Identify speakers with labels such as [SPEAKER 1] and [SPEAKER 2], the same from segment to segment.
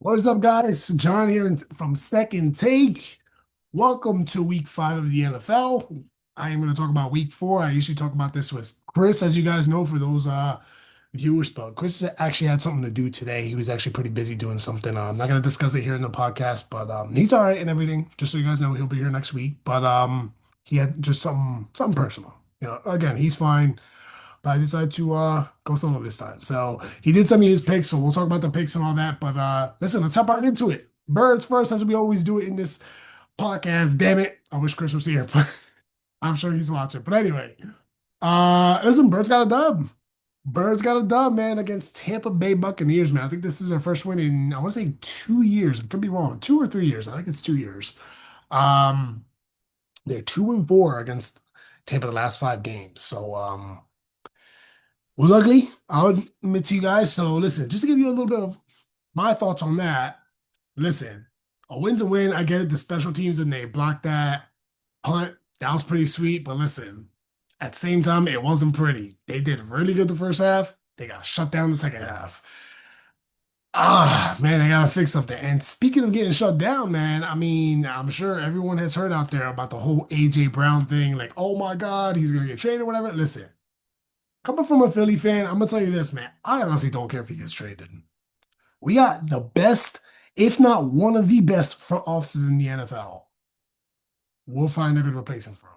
[SPEAKER 1] What's up, guys? John here from Second Take. Welcome to week 5 of the NFL. I am going to talk about week 4. I usually talk about this with Chris, as you guys know, for those viewers, but Chris actually had something to do today. He was actually pretty busy doing something. I'm not going to discuss it here in the podcast, but he's all right and everything. Just so you guys know, he'll be here next week. But he had just something personal. Again, he's fine. But I decided to go solo this time. So he did send me his picks, so we'll talk about the picks and all that. But listen, let's hop right into it. Birds first, as we always do it in this podcast. Damn it. I wish Chris was here, but I'm sure he's watching. But anyway, listen, Birds got a dub. Birds got a dub, man, against Tampa Bay Buccaneers, man. I think this is their first win in, I want to say 2 years. I could be wrong. 2 or 3 years. I think it's 2 years. Um, they're 2-4 against Tampa the last 5 games. So was ugly. I'll admit to you guys. So listen, just to give you a little bit of my thoughts on that. Listen, a win's a win. I get it. The special teams when they blocked that punt, that was pretty sweet. But listen, at the same time, it wasn't pretty. They did really good the first half. They got shut down the second half. Man, they gotta fix something. And speaking of getting shut down, man, I mean, I'm sure everyone has heard out there about the whole AJ Brown thing. Like, oh my God, he's gonna get traded or whatever. Listen, coming from a Philly fan, I'm gonna tell you this, man. I honestly don't care if he gets traded. We got the best, if not one of the best front offices in the NFL. We'll find a good replacement for him.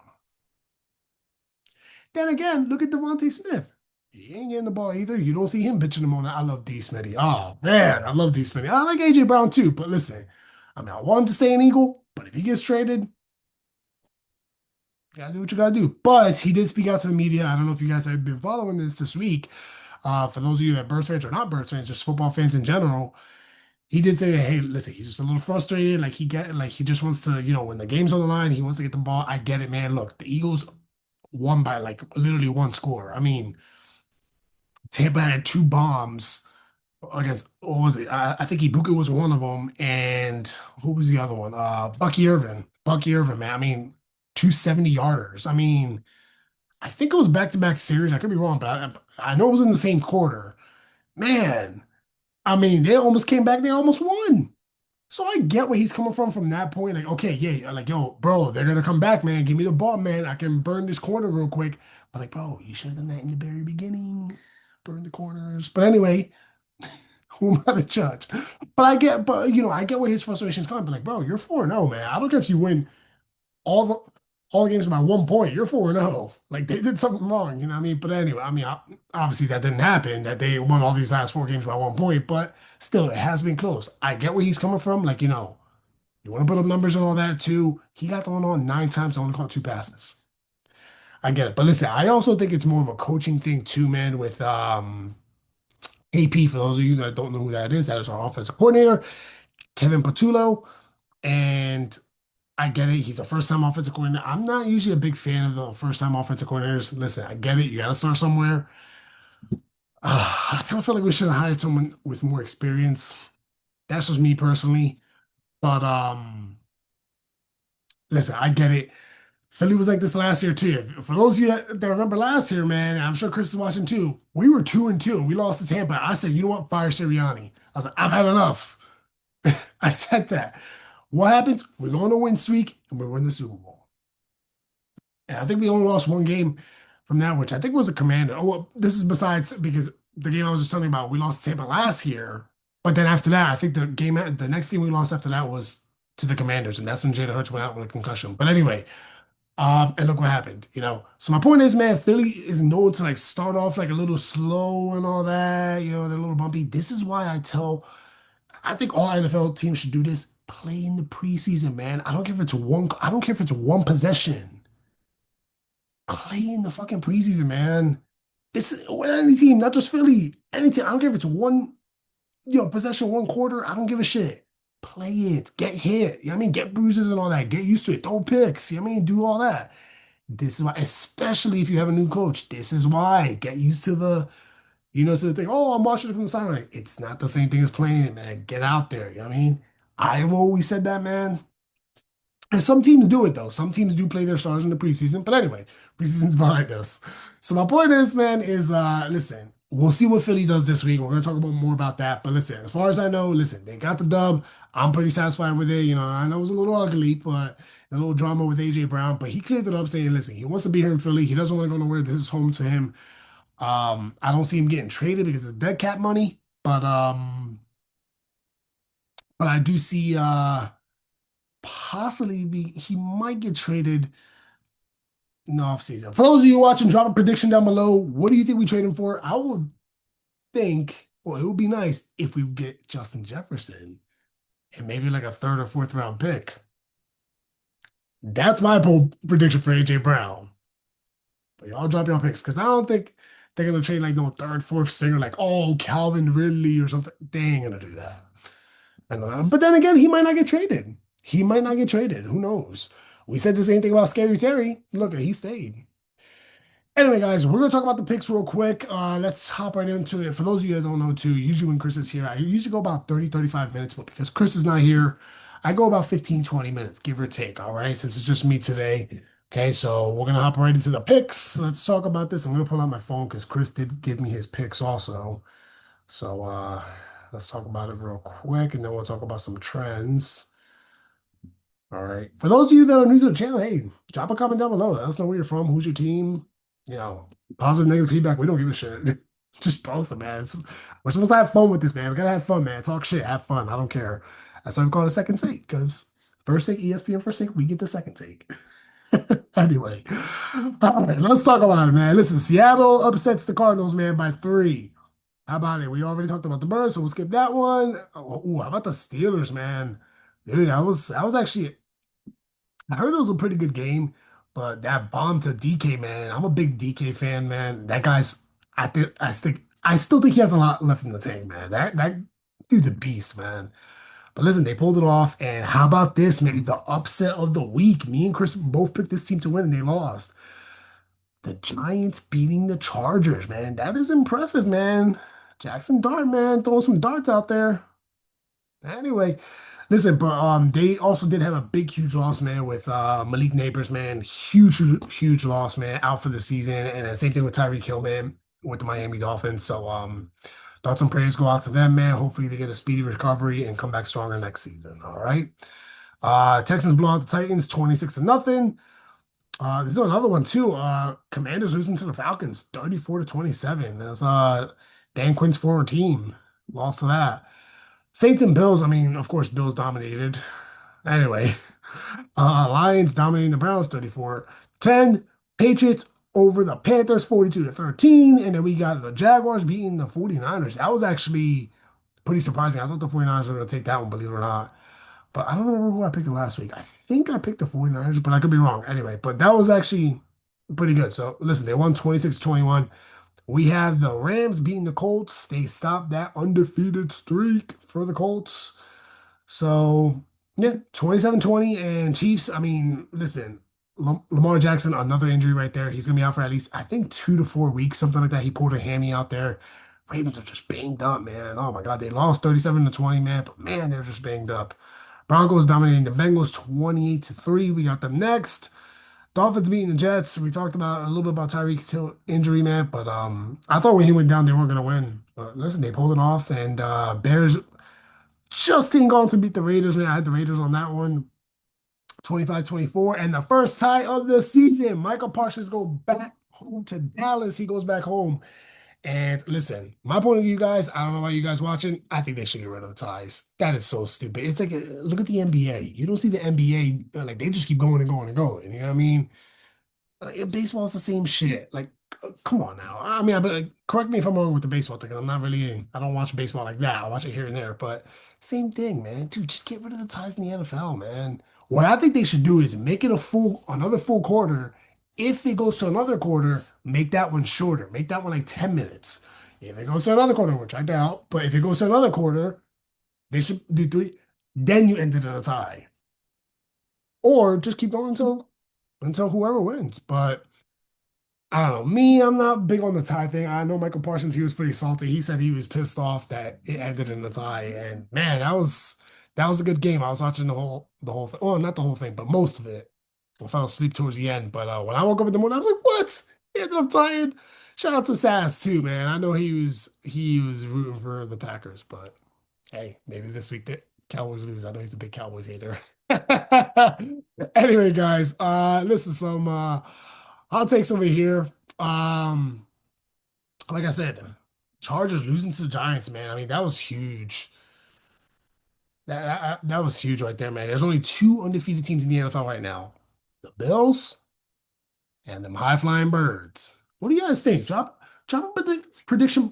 [SPEAKER 1] Then again, look at Devontae Smith. He ain't getting the ball either. You don't see him pitching him on that. I love D. Smitty. Oh man, I love D. Smitty. I like AJ Brown too, but listen, I mean, I want him to stay an Eagle, but if he gets traded, you gotta do what you gotta do. But he did speak out to the media. I don't know if you guys have been following this week. For those of you that Birds fans or not Birds fans, just football fans in general, he did say, "Hey, listen, he's just a little frustrated. Like he just wants to, when the game's on the line, he wants to get the ball. I get it, man. Look, the Eagles won by like literally one score. I mean, Tampa had two bombs against what was it? I think Ibuka was one of them, and who was the other one? Bucky Irvin. Bucky Irvin, man. I mean, 270 yarders. I mean, I think it was back-to-back series. I could be wrong, but I know it was in the same quarter. Man, I mean, they almost came back. They almost won. So I get where he's coming from that point. Like, okay, yeah, like, yo, bro, they're gonna come back, man. Give me the ball, man. I can burn this corner real quick. But like, bro, you should have done that in the very beginning. Burn the corners. But anyway, who am I to judge? I get where his frustration is coming. But like, bro, you're 4-0, man. I don't care if you win all the all the games by 1 point. You're 4-0. Like they did something wrong, you know what I mean? But anyway, I mean, obviously that didn't happen. That they won all these last 4 games by 1 point. But still, it has been close. I get where he's coming from. Like, you want to put up numbers and all that too. He got thrown on 9 times, only caught two passes. I get it. But listen, I also think it's more of a coaching thing too, man, with AP, for those of you that don't know who that is our offensive coordinator, Kevin Patullo. And I get it. He's a first-time offensive coordinator. I'm not usually a big fan of the first-time offensive coordinators. Listen, I get it. You got to start somewhere. I kind of feel like we should have hired someone with more experience. That's just me personally. But listen, I get it. Philly was like this last year too. For those of you that remember last year, man, I'm sure Chris is watching too. We were 2-2 and we lost to Tampa. I said, you know what? Fire Sirianni. I was like, I've had enough. I said that. What happens? We're going on a win streak and we're winning the Super Bowl. And I think we only lost one game from that, which I think was a Commander. Oh, well, this is besides because the game I was just telling you about, we lost to Tampa last year. But then after that, I think the next game we lost after that was to the Commanders, and that's when Jalen Hurts went out with a concussion. But anyway, and look what happened. So my point is, man, Philly is known to like start off like a little slow and all that. They're a little bumpy. This is why I think all NFL teams should do this. Play in the preseason, man. I don't care if it's one possession. Play in the fucking preseason, man. This is any team, not just Philly. Any team. I don't care if it's one, possession, one quarter. I don't give a shit. Play it. Get hit. You know what I mean? Get bruises and all that. Get used to it. Throw picks. You know what I mean? Do all that. This is why, especially if you have a new coach, this is why. Get used to to the thing. Oh, I'm watching it from the sideline. It's not the same thing as playing it, man. Get out there. You know what I mean? I've always said that, man. And some teams do it though. Some teams do play their stars in the preseason. But anyway, preseason's behind us. So my point is, man, listen. We'll see what Philly does this week. We're going to talk about more about that. But listen, as far as I know, listen, they got the dub. I'm pretty satisfied with it. I know it was a little ugly, but a little drama with AJ Brown, but he cleared it up saying, listen, he wants to be here in Philly. He doesn't want to go nowhere. This is home to him. I don't see him getting traded because of dead cap money, but I do see possibly he might get traded in the offseason. For those of you watching, drop a prediction down below. What do you think we trade him for? I would think, well, it would be nice if we get Justin Jefferson and maybe like a third or fourth round pick. That's my prediction for AJ Brown. But y'all drop your picks because I don't think they're gonna trade like no third, fourth stringer like Calvin Ridley or something. They ain't gonna do that. But then again, he might not get traded. He might not get traded. Who knows? We said the same thing about Scary Terry. Look, he stayed. Anyway, guys, we're gonna talk about the picks real quick. Let's hop right into it. For those of you that don't know, too, usually when Chris is here, I usually go about 30, 35 minutes, but because Chris is not here, I go about 15, 20 minutes, give or take. All right, since it's just me today. Okay, so we're gonna hop right into the picks. Let's talk about this. I'm gonna pull out my phone because Chris did give me his picks also. So let's talk about it real quick, and then we'll talk about some trends. All right. For those of you that are new to the channel, hey, drop a comment down below. Let us know where you're from, who's your team. You know, positive, negative feedback. We don't give a shit. Just post it, man. We're supposed to have fun with this, man. We gotta have fun, man. Talk shit, have fun. I don't care. That's why we call it a second take, because first take, ESPN first take, we get the second take. Anyway, all right, let's talk about it, man. Listen, Seattle upsets the Cardinals, man, by 3. How about it? We already talked about the Birds, so we'll skip that one. Oh, ooh, how about the Steelers, man? Dude, I was actually I heard it was a pretty good game, but that bomb to DK, man. I'm a big DK fan, man. That guy's I still think he has a lot left in the tank, man. That dude's a beast, man. But listen, they pulled it off, and how about this, maybe the upset of the week? Me and Chris both picked this team to win, and they lost. The Giants beating the Chargers, man. That is impressive, man. Jackson Dart, man, throwing some darts out there. Anyway, listen, but they also did have a big, huge loss, man, with Malik Neighbors, man. Huge, huge loss, man, out for the season. And the same thing with Tyreek Hill, man, with the Miami Dolphins. So thoughts and prayers go out to them, man. Hopefully they get a speedy recovery and come back stronger next season. All right. Texans blow out the Titans 26 to nothing. There's another one too. Commanders losing to the Falcons 34 to 27. That's Dan Quinn's former team. Lost to that. Saints and Bills, I mean, of course, Bills dominated. Anyway, Lions dominating the Browns 34-10. Patriots over the Panthers 42 to 13. And then we got the Jaguars beating the 49ers. That was actually pretty surprising. I thought the 49ers were going to take that one, believe it or not. But I don't remember who I picked last week. I think I picked the 49ers, but I could be wrong. Anyway, but that was actually pretty good. So listen, they won 26 to 21. We have the Rams beating the Colts. They stopped that undefeated streak for the Colts. So, yeah, 27-20. And Chiefs, I mean, listen, Lamar Jackson, another injury right there. He's going to be out for at least, I think, 2 to 4 weeks, something like that. He pulled a hammy out there. Ravens are just banged up, man. Oh, my God. They lost 37 to 20, man. But, man, they're just banged up. Broncos dominating the Bengals 28 to 3. We got them next. Dolphins beating the Jets. We talked about a little bit about Tyreek's injury, man, but I thought when he went down, they weren't going to win. But listen, they pulled it off, and Bears just ain't going to beat the Raiders, man. I had the Raiders on that one, 25-24, and the first tie of the season. Michael Parsons go back home to Dallas. He goes back home. And listen, my point of view, guys, I don't know about you guys watching. I think they should get rid of the ties. That is so stupid. It's like, look at the NBA. You don't see the NBA, like, they just keep going and going and going. You know what I mean? Baseball is the same shit. Like, come on now. I mean, correct me if I'm wrong with the baseball thing. I don't watch baseball like that. I watch it here and there, but same thing, man. Dude, just get rid of the ties in the NFL, man. What I think they should do is make it another full quarter. If it goes to another quarter, make that one shorter. Make that one like 10 minutes. If it goes to another quarter, which I doubt, but if it goes to another quarter, they should do 3. Then you end it in a tie. Or just keep going until whoever wins. But I don't know. Me, I'm not big on the tie thing. I know Michael Parsons, he was pretty salty. He said he was pissed off that it ended in a tie. And man, that was a good game. I was watching the whole thing. Well, not the whole thing, but most of it. I fell asleep towards the end. But when I woke up in the morning, I was like, what? It ended up tying. Shout out to Sass too, man. I know he was rooting for the Packers, but hey, maybe this week the Cowboys lose. I know he's a big Cowboys hater. Anyway, guys, listen, some hot takes over here. Um, like I said, Chargers losing to the Giants, man. I mean, that was huge. That was huge right there, man. There's only two undefeated teams in the NFL right now. The Bills and them high flying birds. What do you guys think? Drop a prediction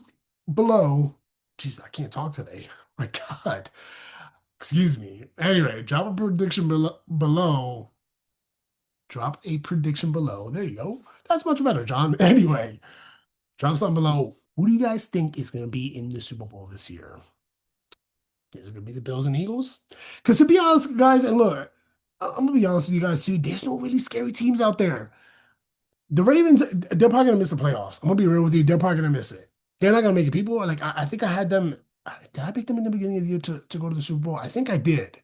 [SPEAKER 1] below. Jeez, I can't talk today. My God. Excuse me. Anyway, drop a prediction below. Drop a prediction below. There you go. That's much better, John. Anyway, drop something below. Who do you guys think is going to be in the Super Bowl this year? Is it going to be the Bills and Eagles? Because to be honest, guys, and look, I'm going to be honest with you guys too. There's no really scary teams out there. The Ravens, they're probably gonna miss the playoffs. I'm gonna be real with you. They're probably gonna miss it. They're not gonna make it. People like I think I had them. Did I pick them in the beginning of the year to go to the Super Bowl? I think I did.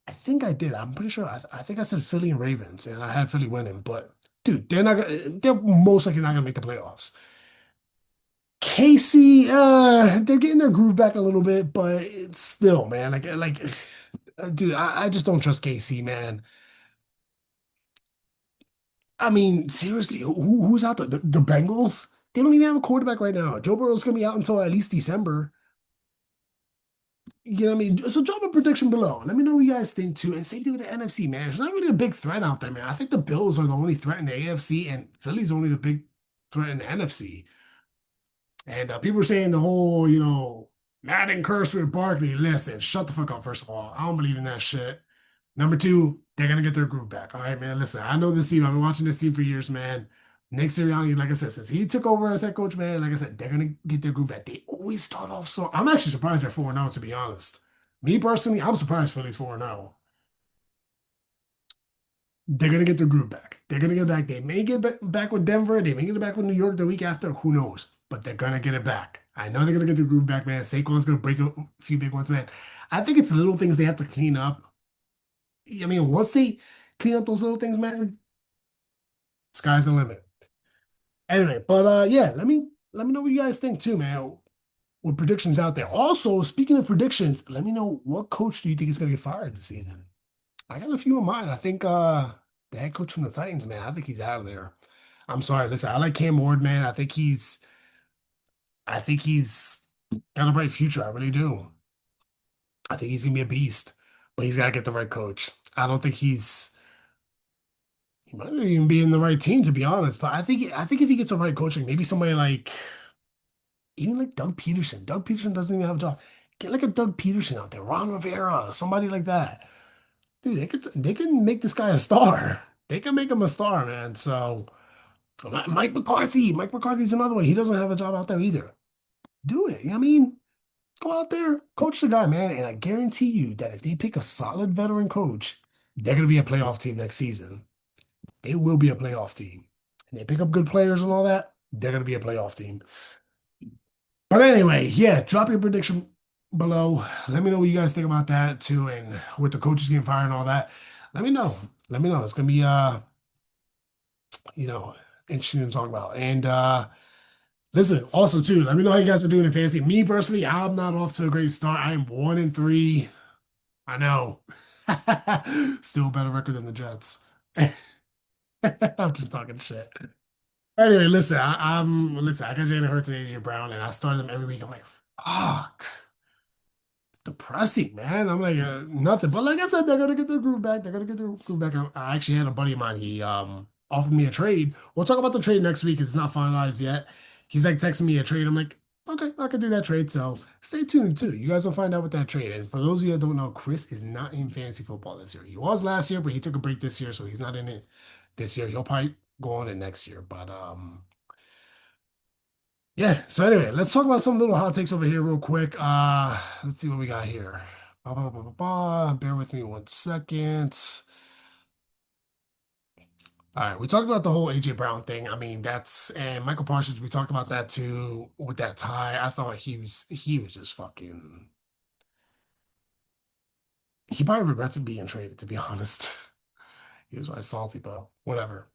[SPEAKER 1] I think I did. I'm pretty sure. I think I said Philly and Ravens, and I had Philly winning. But dude, they're not. They're most likely not gonna make the playoffs. KC, they're getting their groove back a little bit, but it's still, man. Dude, I just don't trust KC, man. I mean, seriously, who's out there? The Bengals? They don't even have a quarterback right now. Joe Burrow's gonna be out until at least December. You know what I mean? So drop a prediction below. Let me know what you guys think too. And same thing with the NFC, man. There's not really a big threat out there, man. I think the Bills are the only threat in the AFC, and Philly's only the big threat in the NFC. And people are saying the whole, Madden curse with Barkley. Listen, shut the fuck up, first of all. I don't believe in that shit. Number two, they're gonna get their groove back. All right, man. Listen, I know this team. I've been watching this team for years, man. Nick Sirianni, like I said, since he took over as head coach, man, like I said, they're gonna get their groove back. They always start off so. I'm actually surprised they're 4-0, to be honest. Me personally, I'm surprised Philly's 4-0. They're gonna get their groove back. They're gonna get it back. They may get back with Denver. They may get it back with New York the week after. Who knows? But they're gonna get it back. I know they're gonna get their groove back, man. Saquon's gonna break a few big ones, man. I think it's little things they have to clean up. I mean, once they clean up those little things, man, sky's the limit. Anyway, but yeah, let me know what you guys think too, man. With predictions out there. Also, speaking of predictions, let me know what coach do you think is gonna get fired this season? I got a few in mind. I think the head coach from the Titans, man, I think he's out of there. I'm sorry, listen, I like Cam Ward, man. I think he's got a bright future. I really do. I think he's gonna be a beast, but he's gotta get the right coach. I don't think he might not even be in the right team, to be honest. But I think if he gets the right coaching, maybe somebody like even like Doug Peterson. Doug Peterson doesn't even have a job. Get like a Doug Peterson out there, Ron Rivera, somebody like that. Dude, they can make this guy a star. They can make him a star, man. So Mike McCarthy. Mike McCarthy's another one. He doesn't have a job out there either. Do it. You know what I mean? Go out there, coach the guy, man. And I guarantee you that if they pick a solid veteran coach, they're gonna be a playoff team next season. They will be a playoff team. And they pick up good players and all that, they're gonna be a playoff team. But anyway, yeah, drop your prediction below. Let me know what you guys think about that too, and with the coaches getting fired and all that. Let me know. Let me know. It's gonna be you know, interesting to talk about. And listen, also too, let me know how you guys are doing in fantasy. Me personally, I'm not off to a great start. I am 1-3. I know. Still a better record than the Jets. I'm just talking shit. Anyway, listen, listen, I got Jalen Hurts and AJ Brown, and I started them every week. I'm like, fuck. Depressing, man. I'm like nothing, but like I said, they're gonna get their groove back. They're gonna get their groove back. I actually had a buddy of mine. He offered me a trade. We'll talk about the trade next week. It's not finalized yet. He's like texting me a trade. I'm like, okay, I can do that trade. So stay tuned too. You guys will find out what that trade is. For those of you that don't know, Chris is not in fantasy football this year. He was last year, but he took a break this year, so he's not in it this year. He'll probably go on it next year. But yeah, so anyway, let's talk about some little hot takes over here real quick. Let's see what we got here. Bear with me 1 second. All right, we talked about the whole AJ Brown thing. I mean, that's and Michael Parsons, we talked about that too with that tie. I thought he was just fucking he probably regrets being traded, to be honest. He was probably salty, but whatever.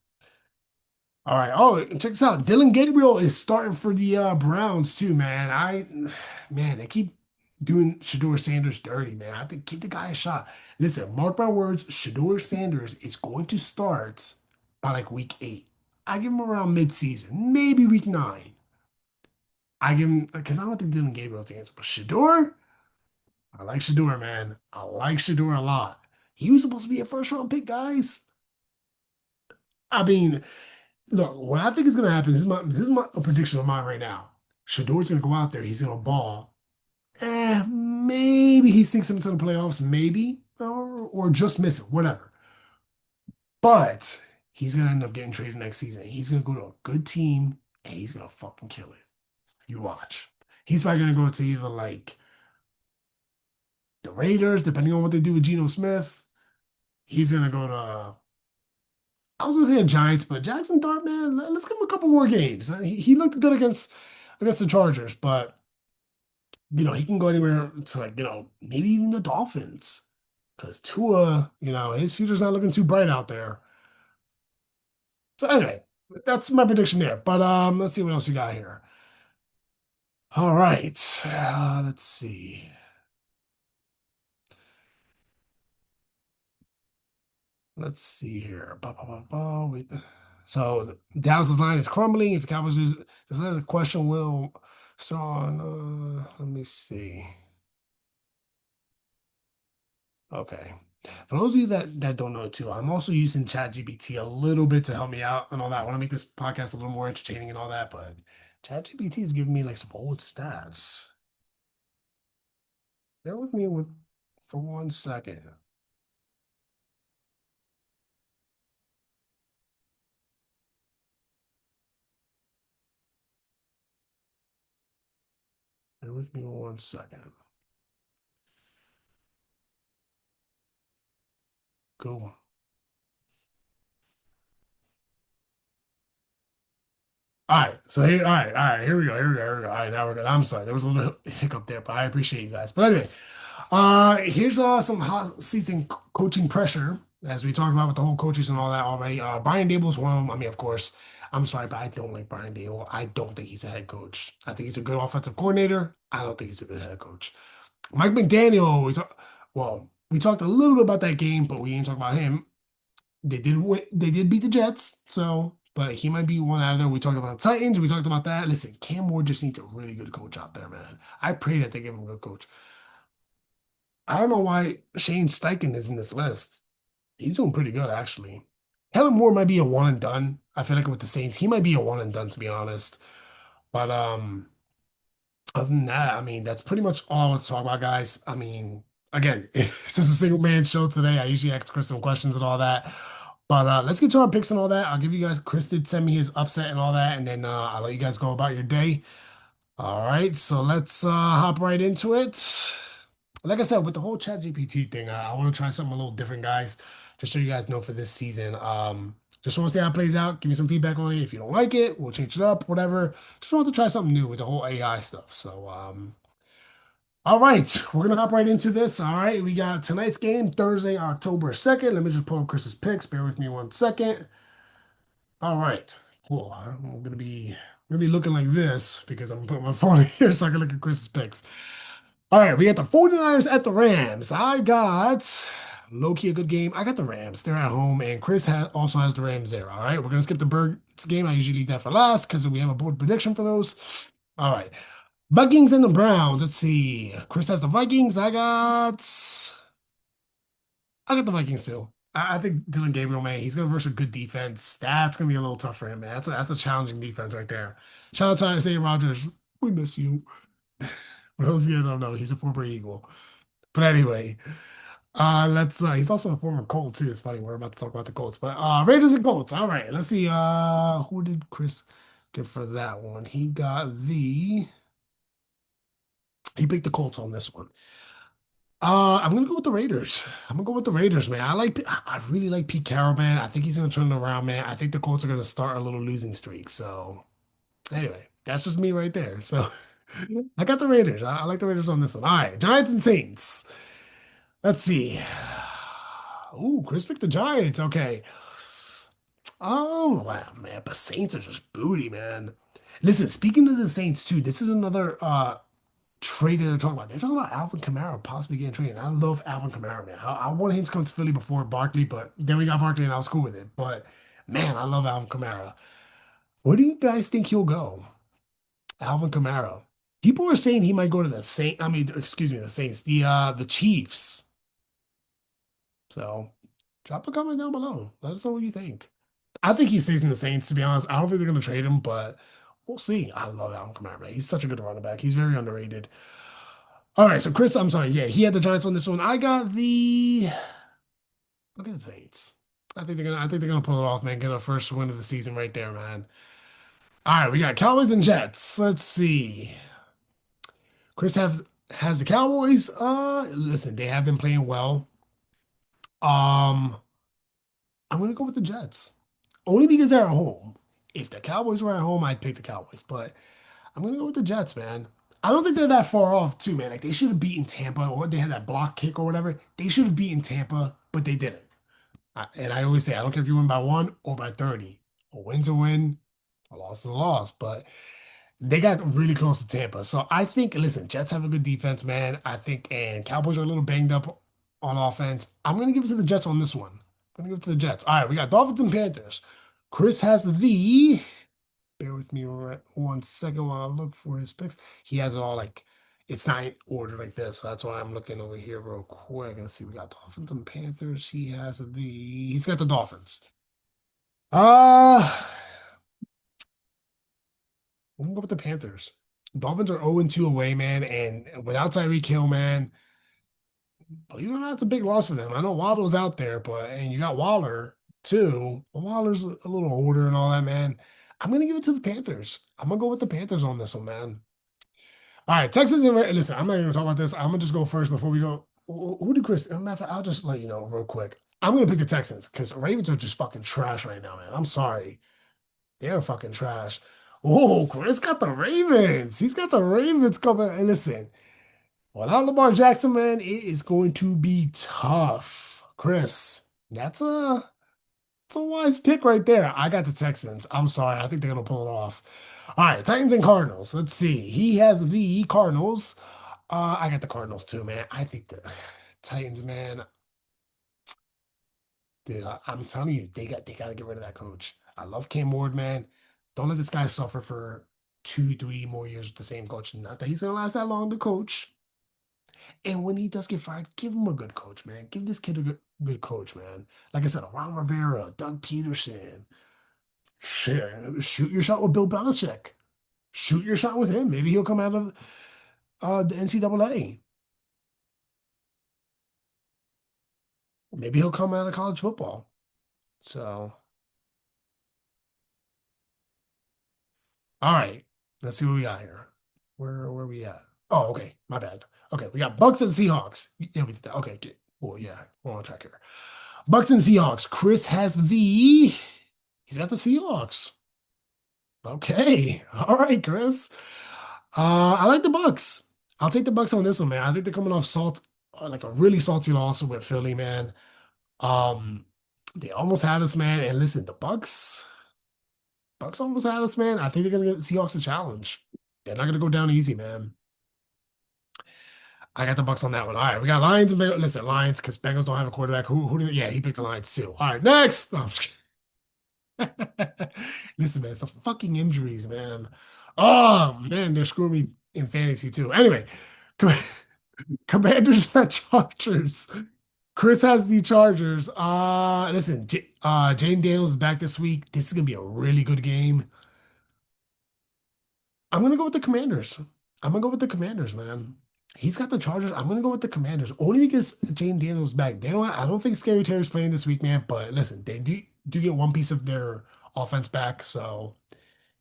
[SPEAKER 1] All right. Oh, and check this out. Dylan Gabriel is starting for the Browns too, man. Man, they keep doing Shador Sanders dirty, man. I think keep the guy a shot. Listen, mark my words, Shador Sanders is going to start by like week 8. I give him around mid-season, maybe week 9. I give him because I don't think Dylan Gabriel's the answer, but Shador, I like Shador, man. I like Shador a lot. He was supposed to be a first round pick, guys. I mean, look, what I think is going to happen, this is a prediction of mine right now. Shador's going to go out there, he's going to ball. Maybe he sinks into the playoffs, maybe, or just miss it, whatever. But he's going to end up getting traded next season. He's going to go to a good team and he's going to fucking kill it. You watch. He's probably going to go to either like the Raiders, depending on what they do with Geno Smith. He's going to go to I was gonna say the Giants, but Jackson Dart, man, let's give him a couple more games. He looked good against the Chargers, but he can go anywhere to like, maybe even the Dolphins. Because Tua, his future's not looking too bright out there. So anyway, that's my prediction there. But let's see what else you got here. All right. Let's see. Let's see here. Ba, ba, ba, ba. So Dallas's line is crumbling. If the Cowboys lose, there's another question. Will start on? Let me see. Okay. For those of you that don't know too, I'm also using ChatGPT a little bit to help me out and all that. I want to make this podcast a little more entertaining and all that, but ChatGPT is giving me like some old stats. Bear with me for 1 second. Bear with me 1 second. Cool. All right, so here, all right, here we go, here we go. All right, now we're good. I'm sorry, there was a little hiccup there, but I appreciate you guys. But anyway, here's some hot season coaching pressure, as we talked about with the whole coaches and all that already. Brian Dable is one of them. I mean, of course, I'm sorry, but I don't like Brian Dable. I don't think he's a head coach. I think he's a good offensive coordinator. I don't think he's a good head coach. Mike McDaniel, we talked a little bit about that game, but we ain't talk about him. They did win, they did beat the Jets, so but he might be one out of there. We talked about the Titans, we talked about that. Listen, Cam Ward just needs a really good coach out there, man. I pray that they give him a good coach. I don't know why Shane Steichen is in this list. He's doing pretty good, actually. Kellen Moore might be a one and done. I feel like with the Saints, he might be a one and done, to be honest. But other than that, I mean, that's pretty much all I want to talk about, guys. I mean, again, it's just a single man show today. I usually ask Chris some questions and all that. But let's get to our picks and all that. I'll give you guys, Chris did send me his upset and all that, and then I'll let you guys go about your day. All right, so let's hop right into it. Like I said, with the whole Chat GPT thing, I want to try something a little different, guys, just so you guys know for this season. Just want to see how it plays out. Give me some feedback on it. If you don't like it, we'll change it up, whatever. Just want to try something new with the whole AI stuff. So, all right, we're gonna hop right into this. All right, we got tonight's game, Thursday, October 2nd. Let me just pull up Chris's picks. Bear with me 1 second. All right, cool. I'm gonna be looking like this because I'm putting my phone here so I can look at Chris's picks. All right, we got the 49ers at the Rams. I got low-key a good game. I got the Rams. They're at home, and Chris also has the Rams there. All right, we're gonna skip the Birds game. I usually leave that for last because we have a bold prediction for those. All right. Vikings and the Browns. Let's see. Chris has the Vikings. I got the Vikings too. I think Dylan Gabriel, man, he's gonna versus a good defense. That's gonna be a little tough for him, man. That's a challenging defense right there. Shout out to Isaiah Rodgers. We miss you. For those of you that don't know, he's a former Eagle. But anyway, let's he's also a former Colt too. It's funny, we're about to talk about the Colts. But Raiders and Colts. All right, let's see. Who did Chris get for that one? He picked the Colts on this one. I'm gonna go with the Raiders. I'm gonna go with the Raiders, man. I really like Pete Carroll, man. I think he's gonna turn it around, man. I think the Colts are gonna start a little losing streak. So anyway, that's just me right there. So I got the Raiders. I like the Raiders on this one. All right, Giants and Saints. Let's see. Ooh, Chris picked the Giants. Okay. Oh wow, man, but Saints are just booty, man. Listen, speaking of the Saints too, this is another trade that they're talking about. They're talking about Alvin Kamara possibly getting traded. I love Alvin Kamara, man. I wanted him to come to Philly before Barkley, but then we got Barkley and I was cool with it. But man, I love Alvin Kamara. Where do you guys think he'll go? Alvin Kamara. People are saying he might go to the Saint. I mean, excuse me, the Saints, the Chiefs. So drop a comment down below. Let us know what you think. I think he stays in the Saints, to be honest. I don't think they're going to trade him, but we'll see. I love Alvin Kamara, man. He's such a good running back. He's very underrated. All right, so Chris, I'm sorry. Yeah, he had the Giants on this one. I got the look at the Saints. I think they're gonna pull it off, man. Get a first win of the season right there, man. All right, we got Cowboys and Jets. Let's see. Chris has the Cowboys. Listen, they have been playing well. Um, I'm gonna go with the Jets. Only because they're at home. If the Cowboys were at home, I'd pick the Cowboys, but I'm gonna go with the Jets, man. I don't think they're that far off, too, man. Like they should have beaten Tampa, or they had that block kick or whatever. They should have beaten Tampa, but they didn't. And I always say, I don't care if you win by one or by 30. A win's a win, a loss is a loss. But they got really close to Tampa. So I think, listen, Jets have a good defense, man. I think, and Cowboys are a little banged up on offense. I'm going to give it to the Jets on this one. I'm going to give it to the Jets. All right, we got Dolphins and Panthers. Chris has the, bear with me one second while I look for his picks. He has it all like, it's not in order like this. So that's why I'm looking over here real quick. Let's see, we got Dolphins and Panthers. He's got the Dolphins. Uh, I'm gonna go with the Panthers. Dolphins are 0-2 away, man, and without Tyreek Hill, man, believe it or not, it's a big loss for them. I know Waddle's out there, but and you got Waller too. But Waller's a little older and all that, man. I'm gonna give it to the Panthers. I'm gonna go with the Panthers on this one, man. All right, Texans and listen, I'm not even gonna talk about this. I'm gonna just go first before we go. Who did Chris? Matter of fact, I'll just let you know real quick. I'm gonna pick the Texans because Ravens are just fucking trash right now, man. I'm sorry. They're fucking trash. Oh, Chris got the Ravens. He's got the Ravens coming. And listen, without Lamar Jackson, man, it is going to be tough. Chris, it's a wise pick right there. I got the Texans. I'm sorry. I think they're gonna pull it off. All right, Titans and Cardinals. Let's see. He has the Cardinals. I got the Cardinals too, man. I think the Titans, man. Dude, I'm telling you, they got to get rid of that coach. I love Cam Ward, man. Don't let this guy suffer for 2, 3 more years with the same coach. Not that he's gonna last that long to coach. And when he does get fired, give him a good coach, man. Give this kid a good coach, man. Like I said, Ron Rivera, Doug Peterson. Shit, shoot your shot with Bill Belichick. Shoot your shot with him. Maybe he'll come out of the NCAA. Maybe he'll come out of college football. So, all right, let's see what we got here. Where we at? Oh, okay, my bad. Okay, we got Bucks and Seahawks. Yeah, we did that. Okay, good. Well, yeah, we're on track here. Bucks and Seahawks. Chris has he's got the Seahawks. Okay, all right, Chris. I like the Bucks. I'll take the Bucks on this one, man. I think they're coming off like a really salty loss with Philly, man. Um, they almost had us, man. And listen, the Bucks almost had us, man. I think they're gonna give the Seahawks a challenge. They're not gonna go down easy, man. I got the Bucks on that one. All right, we got Lions and Bengals. Listen, Lions, because Bengals don't have a quarterback. Yeah, he picked the Lions too. All right, next. No, I'm just kidding. Listen, man, some fucking injuries, man. Oh man, they're screwing me in fantasy too. Anyway, Com- Commanders at Chargers. Chris has the Chargers. Listen, Jane Daniels is back this week. This is gonna be a really good game. I'm gonna go with the Commanders. I'm gonna go with the Commanders, man. He's got the Chargers. I'm gonna go with the Commanders only because Jane Daniels is back. They don't. I don't think Scary Terry's playing this week, man. But listen, they do get one piece of their offense back, so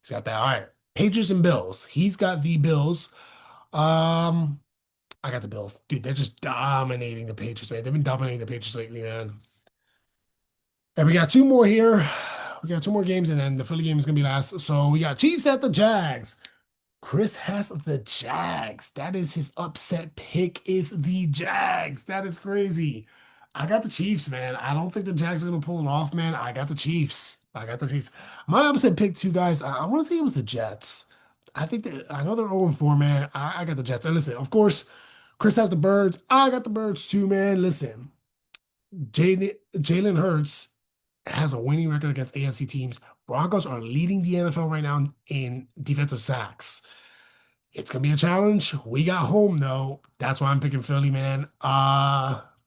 [SPEAKER 1] he's got that. All right, Patriots and Bills. He's got the Bills. Um, I got the Bills, dude. They're just dominating the Patriots, man. They've been dominating the Patriots lately, man. And we got two more here. We got two more games, and then the Philly game is gonna be last. So we got Chiefs at the Jags. Chris has the Jags. That is his upset pick is the Jags. That is crazy. I got the Chiefs, man. I don't think the Jags are gonna pull it off, man. I got the Chiefs. I got the Chiefs. My opposite pick, too, guys. I want to say it was the Jets. I think that I know they're 0-4, man. I got the Jets. And listen, of course, Chris has the Birds. I got the Birds too, man. Listen, Jalen Hurts has a winning record against AFC teams. Broncos are leading the NFL right now in defensive sacks. It's gonna be a challenge. We got home though. That's why I'm picking Philly, man.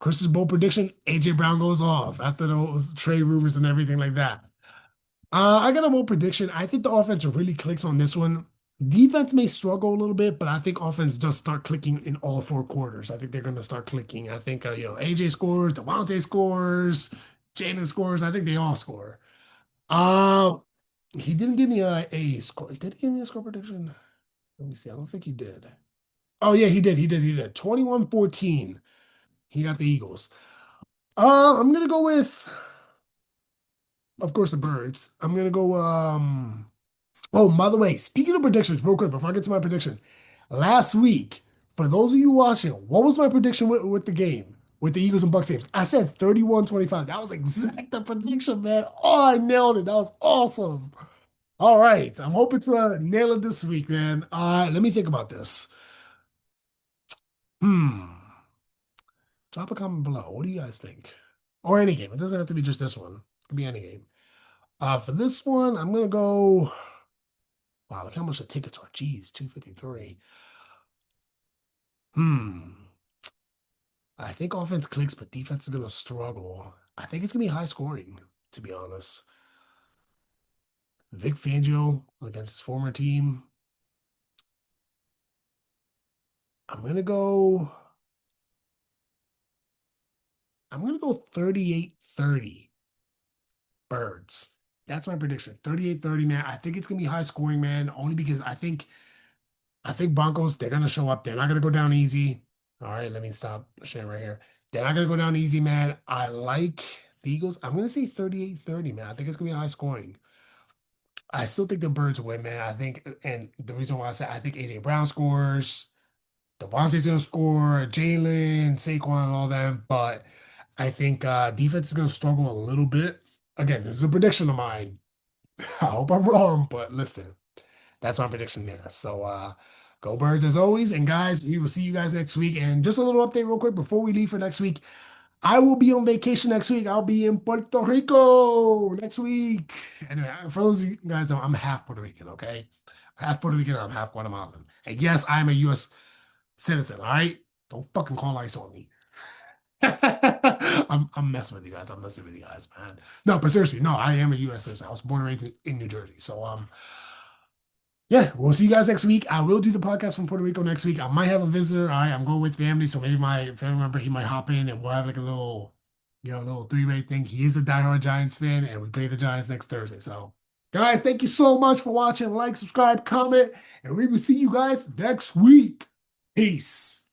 [SPEAKER 1] Chris's bold prediction: AJ Brown goes off after those trade rumors and everything like that. I got a bold prediction. I think the offense really clicks on this one. Defense may struggle a little bit, but I think offense does start clicking in all four quarters. I think they're going to start clicking. I think AJ scores, Devontae scores, Jalen scores. I think they all score. Uh, he didn't give me a score. Did he give me a score prediction? Let me see. I don't think he did. Oh yeah, he did. He did. He did. 21-14. He got the Eagles. I'm gonna go with, of course, the Birds. I'm gonna go. Oh, by the way, speaking of predictions, real quick before I get to my prediction, last week, for those of you watching, what was my prediction with the game, with the Eagles and Bucks games? I said 31-25. That was exact the prediction, man. Oh, I nailed it. That was awesome. All right, I'm hoping to nail it this week, man. Let me think about this. Hmm. Drop a comment below. What do you guys think? Or any game. It doesn't have to be just this one. It could be any game. For this one, I'm gonna go. Wow, look how much the tickets are. Jeez, 253. Hmm. I think offense clicks, but defense is gonna struggle. I think it's gonna be high scoring, to be honest. Vic Fangio against his former team. I'm gonna go. I'm gonna go 38-30 Birds. That's my prediction. 38-30, man. I think it's gonna be high scoring, man, only because I think Broncos, they're gonna show up. They're not gonna go down easy. All right, let me stop sharing right here. They're not gonna go down easy, man. I like the Eagles. I'm gonna say 38-30, man. I think it's gonna be high scoring. I still think the Birds win, man. I think, and the reason why I say I think AJ Brown scores, Devontae's gonna score, Jalen, Saquon, and all them, but I think defense is gonna struggle a little bit. Again, this is a prediction of mine. I hope I'm wrong, but listen, that's my prediction there. So go Birds as always. And guys, we will see you guys next week. And just a little update real quick before we leave for next week. I will be on vacation next week. I'll be in Puerto Rico next week. Anyway, for those of you guys know, I'm half Puerto Rican, okay? Half Puerto Rican, I'm half Guatemalan. And yes, I'm a U.S. citizen, all right? Don't fucking call ICE on me. I'm messing with you guys. I'm messing with you guys, man. No, but seriously, no, I am a U.S. citizen. I was born and raised in New Jersey. So yeah, we'll see you guys next week. I will do the podcast from Puerto Rico next week. I might have a visitor. All right, I'm going with family, so maybe my family member he might hop in and we'll have like a little, little three-way thing. He is a diehard Giants fan, and we play the Giants next Thursday. So, guys, thank you so much for watching. Like, subscribe, comment, and we will see you guys next week. Peace.